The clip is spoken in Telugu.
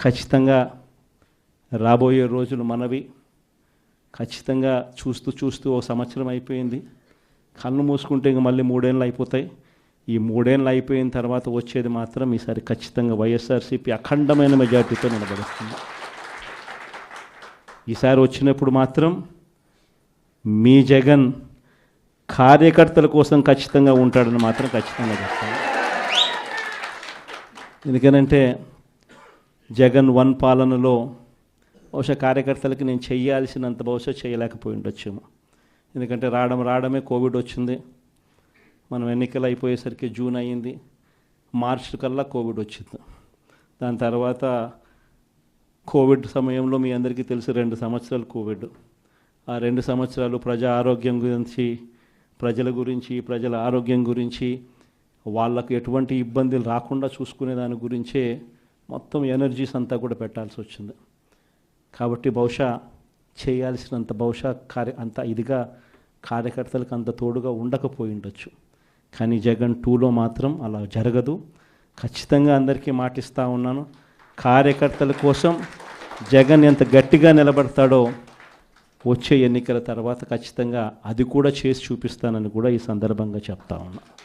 ఖచ్చితంగా రాబోయే రోజులు మనవి. ఖచ్చితంగా చూస్తూ చూస్తూ ఓ సంవత్సరం అయిపోయింది. కళ్ళు మూసుకుంటే ఇంక మళ్ళీ 3 ఏళ్ళు అయిపోతాయి. ఈ 3 ఏళ్ళు అయిపోయిన తర్వాత వచ్చేది మాత్రం ఈసారి ఖచ్చితంగా వైఎస్ఆర్సీపీ అఖండమైన మెజార్టీతో నిలబడుతుంది. ఈసారి వచ్చినప్పుడు మాత్రం మీ జగన్ కార్యకర్తల కోసం ఖచ్చితంగా ఉంటాడని మాత్రం ఖచ్చితంగా చెప్తాను. ఎందుకనంటే జగన్ 1 పాలనలో బహుశా కార్యకర్తలకి నేను చేయాల్సినంత బహుశా చేయలేకపోయి ఉండొచ్చేమో. ఎందుకంటే రావడమే కోవిడ్ వచ్చింది. మనం ఎన్నికలు అయిపోయేసరికి జూన్ అయ్యింది. మార్చి కల్లా కోవిడ్ వచ్చింది. దాని తర్వాత కోవిడ్ సమయంలో మీ అందరికీ తెలుసు 2 సంవత్సరాలు కోవిడ్. ఆ 2 సంవత్సరాలు ప్రజా ఆరోగ్యం గురించి, ప్రజల గురించి, ప్రజల ఆరోగ్యం గురించి, వాళ్ళకు ఎటువంటి ఇబ్బందులు రాకుండా చూసుకునే దాని గురించే మొత్తం ఎనర్జీస్ అంతా కూడా పెట్టాల్సి వచ్చింది. కాబట్టి బహుశా చేయాల్సినంత అంత ఇదిగా కార్యకర్తలకు అంత తోడుగా ఉండకపోయి ఉండొచ్చు. కానీ జగన్ 2లో మాత్రం అలా జరగదు. ఖచ్చితంగా అందరికీ మాటిస్తూ ఉన్నాను, కార్యకర్తల కోసం జగన్ ఎంత గట్టిగా నిలబడతాడో వచ్చే ఎన్నికల తర్వాత ఖచ్చితంగా అది కూడా చేసి చూపిస్తానని కూడా ఈ సందర్భంగా చెప్తా ఉన్నా.